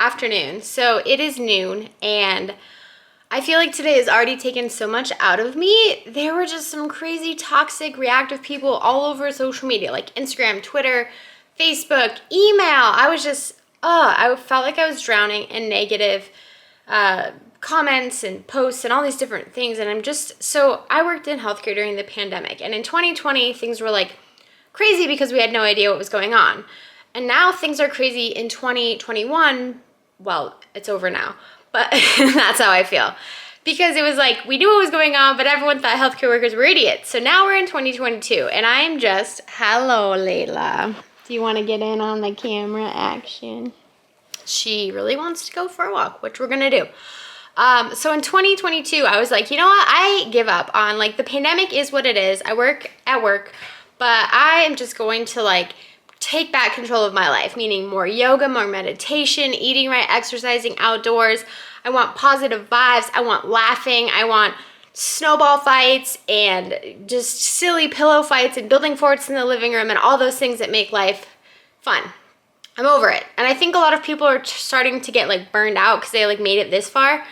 afternoon. So it is noon, and I feel like today has already taken so much out of me. There were just some crazy toxic reactive people all over social media, like Instagram, Twitter, Facebook, email. I was just, I felt like I was drowning in negative comments and posts and all these different things. And I worked in healthcare during the pandemic. And in 2020, things were like crazy because we had no idea what was going on. And now things are crazy in 2021. Well, it's over now, but that's how I feel. Because it was like, we knew what was going on, but everyone thought healthcare workers were idiots. So now we're in 2022, and I'm just, hello, Layla. Do you want to get in on the camera action? She really wants to go for a walk, which we're gonna do. So in 2022, I was like, you know what? I give up on, like, the pandemic is what it is. I work at work, but I am just going to, like, take back control of my life, meaning more yoga, more meditation, eating right, exercising outdoors. I want positive vibes. I want laughing. I want snowball fights and just silly pillow fights and building forts in the living room and all those things that make life fun. I'm over it. And I think a lot of people are starting to get like burned out because they like made it this far.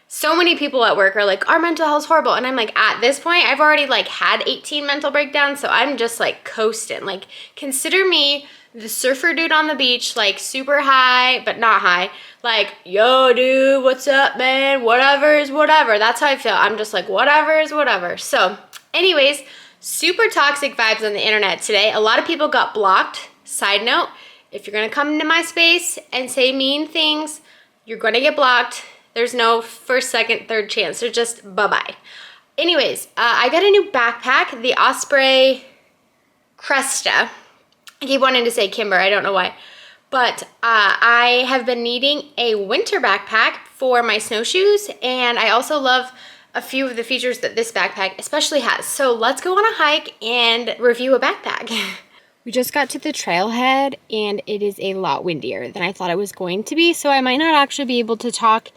So many people at work are like, our mental health's horrible. And I'm like, at this point, I've already like had 18 mental breakdowns. So I'm just like coasting. Like, consider me the surfer dude on the beach, like super high, but not high. Like, yo, dude, what's up, man? Whatever is whatever. That's how I feel. I'm just like, whatever is whatever. So anyways, super toxic vibes on the internet today. A lot of people got blocked. Side note, if you're going to come into my space and say mean things, you're going to get blocked. There's no first, second, third chance. They're just bye-bye. Anyways, I got a new backpack, the Osprey Cresta. I keep wanting to say Kimber, I don't know why. But I have been needing a winter backpack for my snowshoes, and I also love a few of the features that this backpack especially has. So let's go on a hike and review a backpack. We just got to the trailhead, and it is a lot windier than I thought it was going to be, so I might not actually be able to talk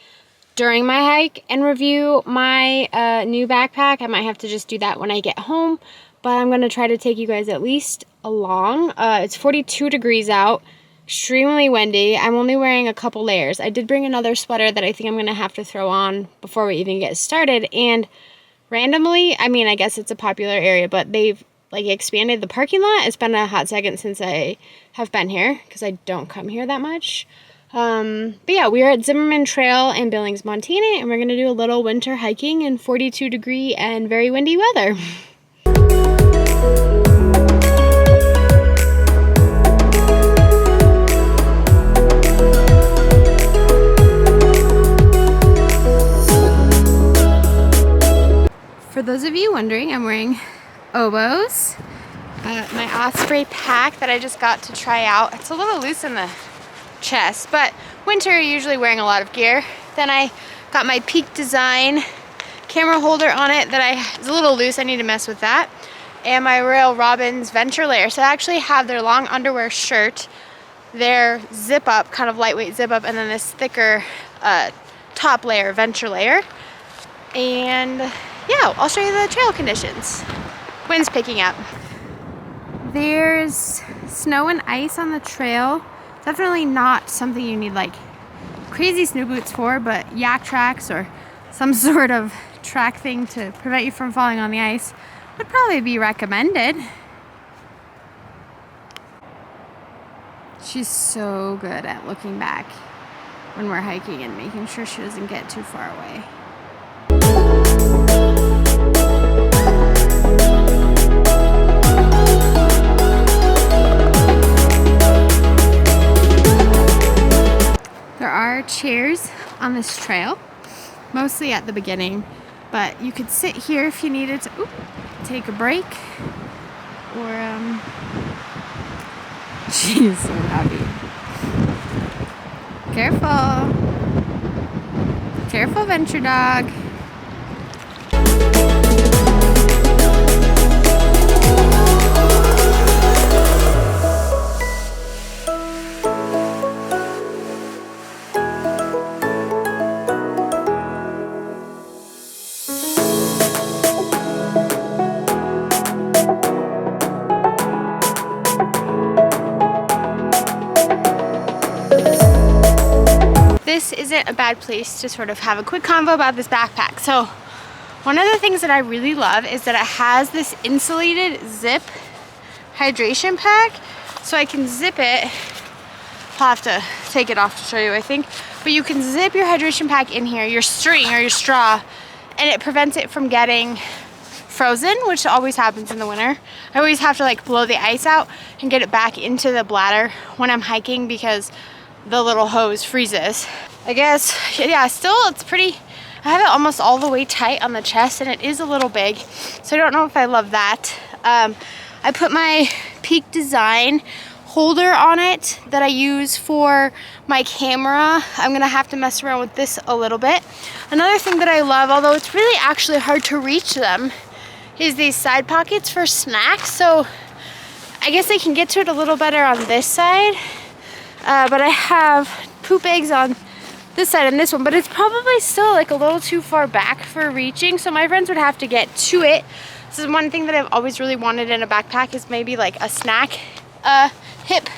during my hike and review my new backpack. I might have to just do that when I get home, but I'm going to try to take you guys at least along. It's 42 degrees out, extremely windy. I'm only wearing a couple layers. I did bring another sweater that I think I'm going to have to throw on before we even get started, and randomly, I mean, I guess it's a popular area, but they've like expanded the parking lot. It's been a hot second since I have been here because I don't come here that much. But yeah, we are at Zimmerman Trail in Billings, Montana, and we're going to do a little winter hiking in 42 degree and very windy weather. For those of you wondering, I'm wearing oboes. My Osprey pack that I just got to try out. It's a little loose in the chest, but winter you're usually wearing a lot of gear. Then I got my Peak Design camera holder on it that is a little loose. I need to mess with that. And my Royal Robbins Venture Layer. So I actually have their long underwear shirt, their zip up, kind of lightweight zip up, and then this thicker top layer, Venture Layer. And yeah, I'll show you the trail conditions. Wind's picking up. There's snow and ice on the trail. Definitely not something you need like crazy snow boots for, but yak tracks or some sort of track thing to prevent you from falling on the ice would probably be recommended. She's so good at looking back when we're hiking and making sure she doesn't get too far away. There are chairs on this trail, mostly at the beginning, but you could sit here if you needed to take a break, or she's so happy. Careful. Careful, Venture Dog. this isn't a bad place to sort of have a quick convo about this backpack. So one of the things that I really love is that it has this insulated zip hydration pack. So I can zip it. I'll have to take it off to show you, I think. But you can zip your hydration pack in here, your string or your straw, and it prevents it from getting frozen, which always happens in the winter. I always have to like blow the ice out and get it back into the bladder when I'm hiking because the little hose freezes. I guess, yeah, still it's pretty, I have it almost all the way tight on the chest and it is a little big. So I don't know if I love that. I put my Peak Design holder on it that I use for my camera. I'm gonna have to mess around with this a little bit. Another thing that I love, although it's really actually hard to reach them, is these side pockets for snacks. So I guess I can get to it a little better on this side, but I have poop bags on this side and this one, but it's probably still like a little too far back for reaching, so my friends would have to get to it. This is one thing that I've always really wanted in a backpack, is maybe like a snack, hip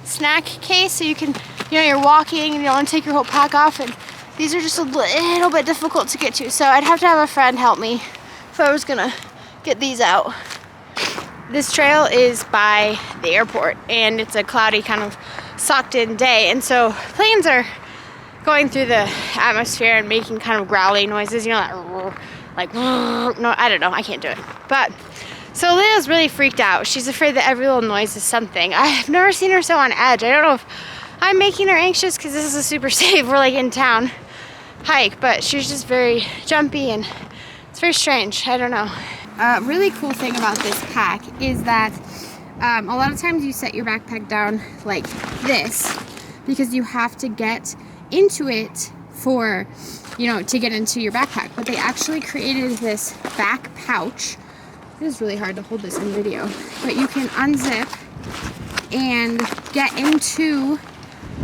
snack case, so you can, you know, you're walking and you don't want to take your whole pack off, and these are just a little bit difficult to get to, so I'd have to have a friend help me if I was gonna get these out. This trail is by the airport and it's a cloudy, kind of socked in day, and so planes are going through the atmosphere and making kind of growly noises, you know, that like, no, I don't know, I can't do it. But so Leah's really freaked out. She's afraid that every little noise is something. I've never seen her so on edge. I don't know if I'm making her anxious because this is a super safe, we're like in town hike, but she's just very jumpy and it's very strange. I don't know. A really cool thing about this pack is that a lot of times you set your backpack down like this because you have to get into it for, you know, to get into your backpack, but they actually created this back pouch. It is really hard to hold this in video, but you can unzip and get into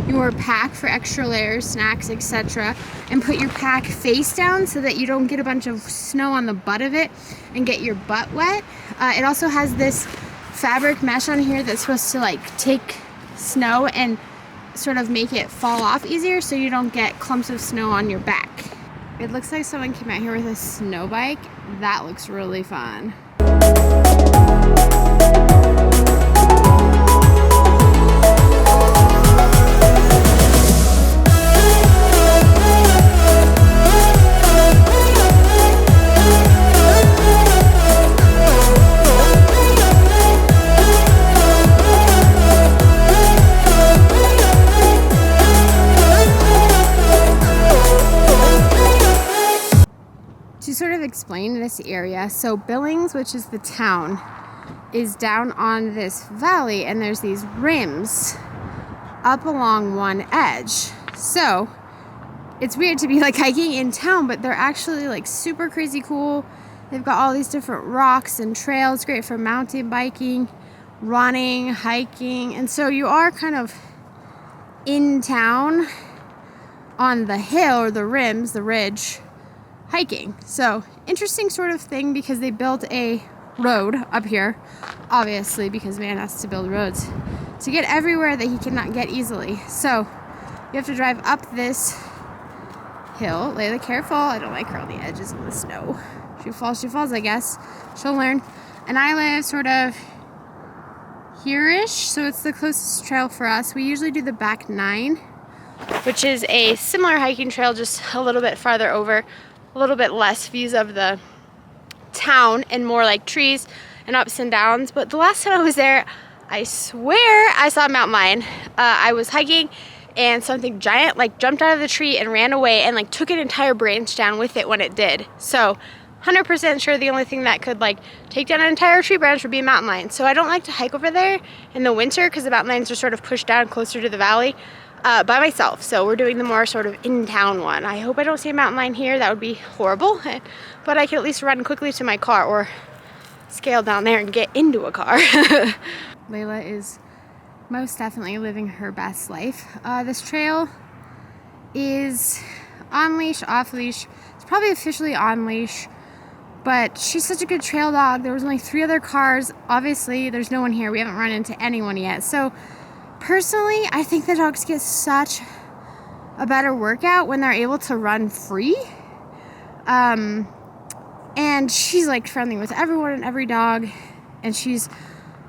your pack for extra layers, snacks, etc., and put your pack face down so that you don't get a bunch of snow on the butt of it and get your butt wet. It also has this fabric mesh on here that's supposed to like take snow and sort of make it fall off easier so you don't get clumps of snow on your back. It looks like someone came out here with a snow bike. That looks really fun. To sort of explain this area, so Billings, which is the town, is down on this valley and there's these rims up along one edge. So it's weird to be like hiking in town, but they're actually like super crazy cool. They've got all these different rocks and trails, great for mountain biking, running, hiking, and so you are kind of in town on the hill or the rims, the ridge, hiking. So interesting sort of thing because they built a road up here, obviously, because man has to build roads to get everywhere that he cannot get easily. So you have to drive up this hill. Layla, careful. I don't like her on the edges of the snow. She falls, I guess. She'll learn. And I live sort of here-ish, so it's the closest trail for us. We usually do the back 9, which is a similar hiking trail, just a little bit farther over, a little bit less views of the town and more like trees and ups and downs. But the last time I was there, I swear I saw a mountain lion. I was hiking and something giant like jumped out of the tree and ran away and like took an entire branch down with it when it did. So 100% sure the only thing that could like take down an entire tree branch would be a mountain lion. So I don't like to hike over there in the winter because the mountain lions are sort of pushed down closer to the valley. By myself, so we're doing the more sort of in-town one. I hope I don't see a mountain lion here. That would be horrible, but I can at least run quickly to my car or scale down there and get into a car. Layla is most definitely living her best life. This trail is on leash, off leash. It's probably officially on leash, but she's such a good trail dog. There was only 3 other cars. Obviously, there's no one here. We haven't run into anyone yet. So personally, I think the dogs get such a better workout when they're able to run free. And she's like friendly with everyone and every dog, and she's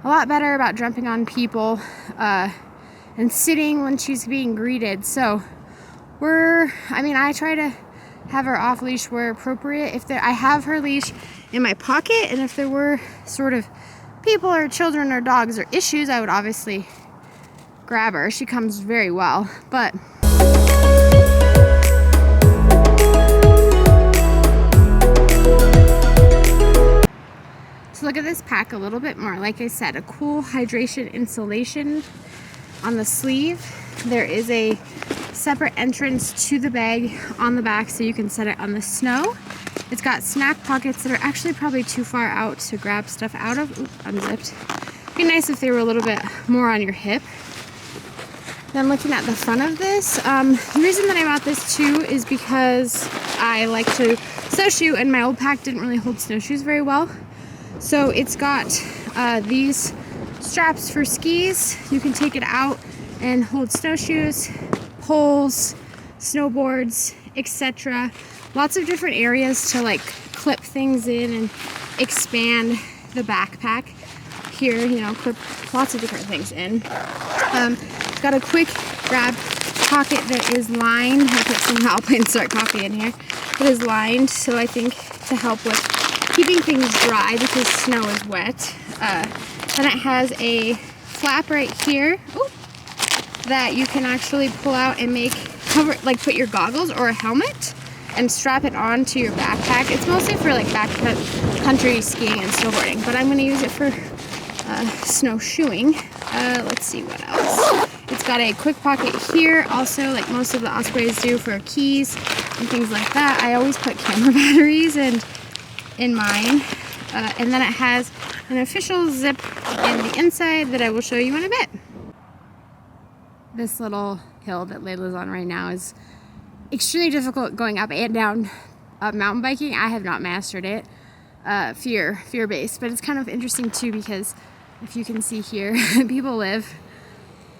a lot better about jumping on people and sitting when she's being greeted. So I try to have her off leash where appropriate. I have her leash in my pocket, and if there were sort of people or children or dogs or issues, I would obviously grab her. She comes very well, but so look at this pack a little bit more. Like I said, a cool hydration insulation on the sleeve. There is a separate entrance to the bag on the back so you can set it on the snow. It's got snack pockets that are actually probably too far out to grab stuff out of. Oops, unzipped. It'd be nice if they were a little bit more on your hip. Then looking at the front of this, the reason that I bought this too is because I like to snowshoe, and my old pack didn't really hold snowshoes very well. So it's got these straps for skis. You can take it out and hold snowshoes, poles, snowboards, etc. Lots of different areas to like clip things in and expand the backpack. Here, you know, clip lots of different things in. It's got a quick grab pocket that is lined. I put some Alpine Start coffee in here. It is lined, so I think to help with keeping things dry because snow is wet. Then it has a flap right here that you can actually pull out and cover, like put your goggles or a helmet and strap it onto your backpack. It's mostly for like backcountry skiing and snowboarding, but I'm going to use it for snowshoeing. Let's see what else. It's got a quick pocket here, also like most of the Ospreys do, for keys and things like that. I always put camera batteries in mine. And then it has an official zip in the inside that I will show you in a bit. This little hill that Layla's on right now is extremely difficult going up and down mountain biking. I have not mastered it, fear-based, but it's kind of interesting too because if you can see here, people live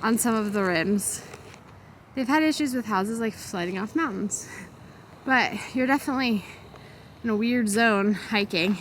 on some of the rims. They've had issues with houses like sliding off mountains, but you're definitely in a weird zone hiking.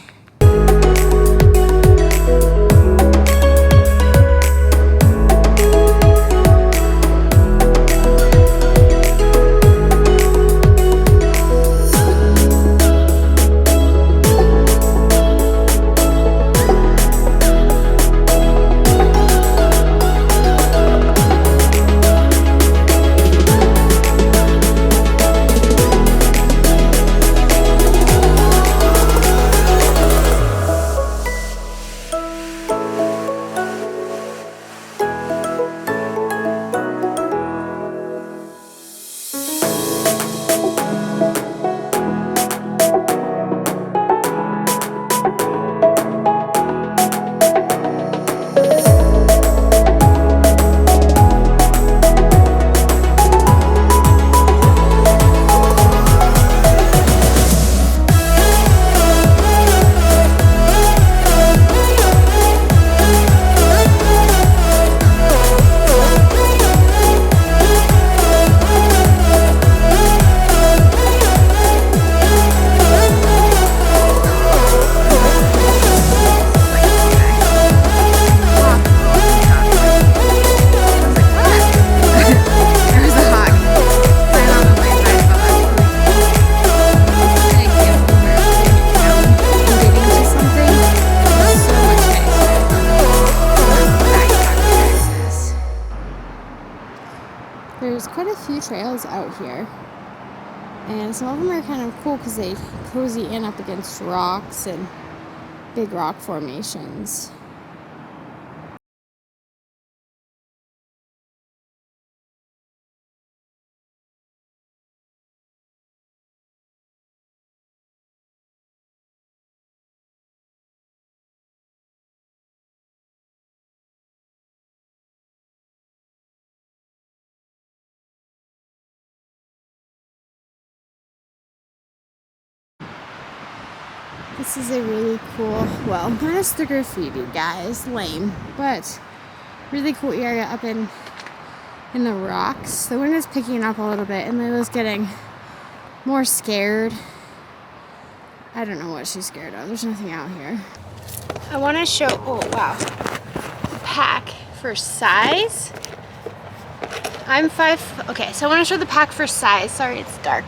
There's quite a few trails out here, and some of them are kind of cool because they cozy in up against rocks and big rock formations. This is a really cool, well, minus the graffiti, guys, lame, but really cool area up in in the rocks. The wind is picking up a little bit and Layla's getting more scared. I don't know what she's scared of. There's nothing out here. I want to show, oh wow, the pack for size. I'm 5, okay, so I want to show the pack for size. Sorry, it's dark.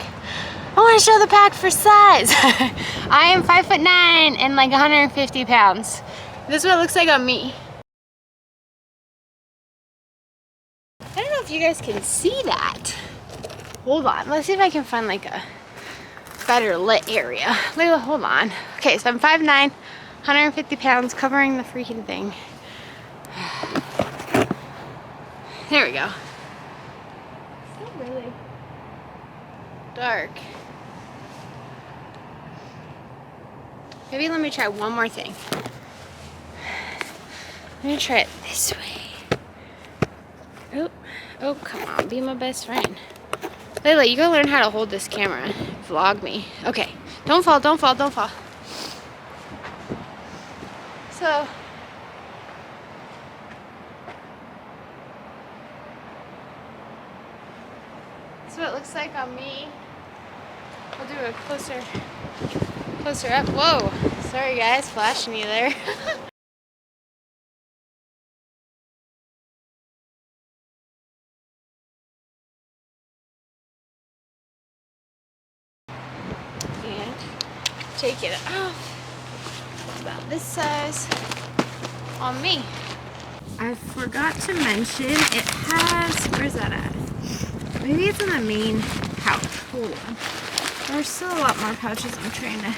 I want to show the pack for size. I am 5'9" and like 150 pounds. This is what it looks like on me. I don't know if you guys can see that. Hold on, let's see if I can find like a better lit area. Layla, hold on. Okay, so I'm 5'9", 150 pounds, covering the freaking thing. There we go. It's still really dark. Maybe let me try one more thing. Let me try it this way. Oh, oh, come on, be my best friend. Layla, you gotta learn how to hold this camera. Vlog me. Okay, don't fall, don't fall, don't fall. So, that's what it looks like on me. I'll do a closer up. Whoa, sorry guys, flashing you there. And take it off. About this size on me. I forgot to mention it has, where's that at? Maybe it's in the main pouch. Hold on. There's still a lot more pouches I'm trying to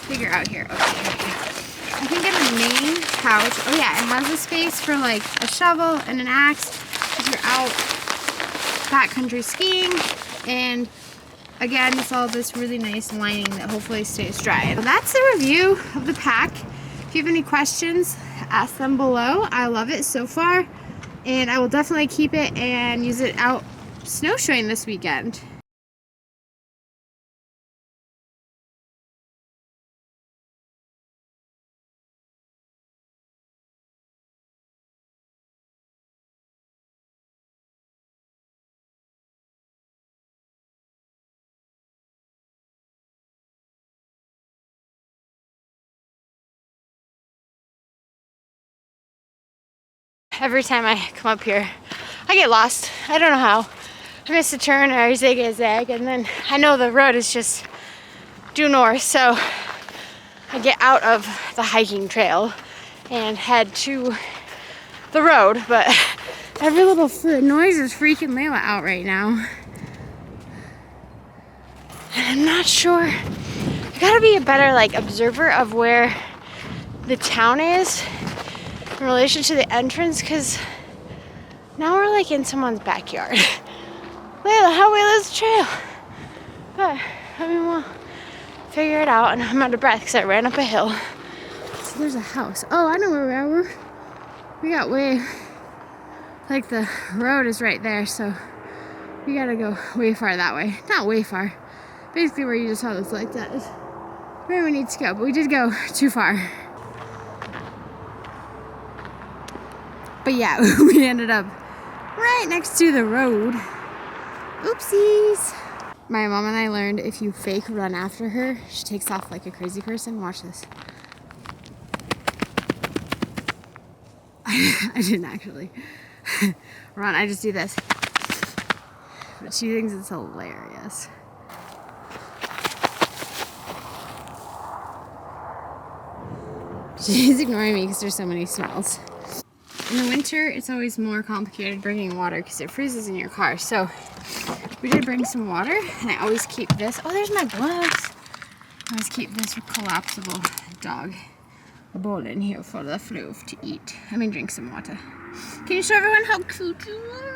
figure out here. Okay, here we go. I think in the main pouch, oh yeah, it has a space for like a shovel and an axe if you're out backcountry skiing. And again, it's all this really nice lining that hopefully stays dry. So that's the review of the pack. If you have any questions, ask them below. I love it so far, and I will definitely keep it and use it out snowshoeing this weekend. Every time I come up here, I get lost. I don't know how. I miss a turn or I zig a zag, and then I know the road is just due north, so I get out of the hiking trail and head to the road. But every little noise is freaking Layla out right now. And I'm not sure. I gotta be a better like observer of where the town is in relation to the entrance, because now we're like in someone's backyard. Layla, how well is the trail? But I mean, we'll figure it out. And I'm out of breath because I ran up a hill. So there's a house. Oh, I know where we are. We got way, like the road is right there, so we gotta go way far that way. Not way far. Basically where you just saw those lights at is where we need to go, but we did go too far. But yeah, we ended up right next to the road. Oopsies. My mom and I learned if you fake run after her, she takes off like a crazy person. Watch this. I didn't actually run, I just do this. But she thinks it's hilarious. She's ignoring me because there's so many smells. In the winter, it's always more complicated bringing water because it freezes in your car. So we did bring some water, and I always keep this. Oh, there's my gloves. I always keep this collapsible dog bowl in here for the floof to eat. I mean, drink some water. Can you show everyone how cute you are?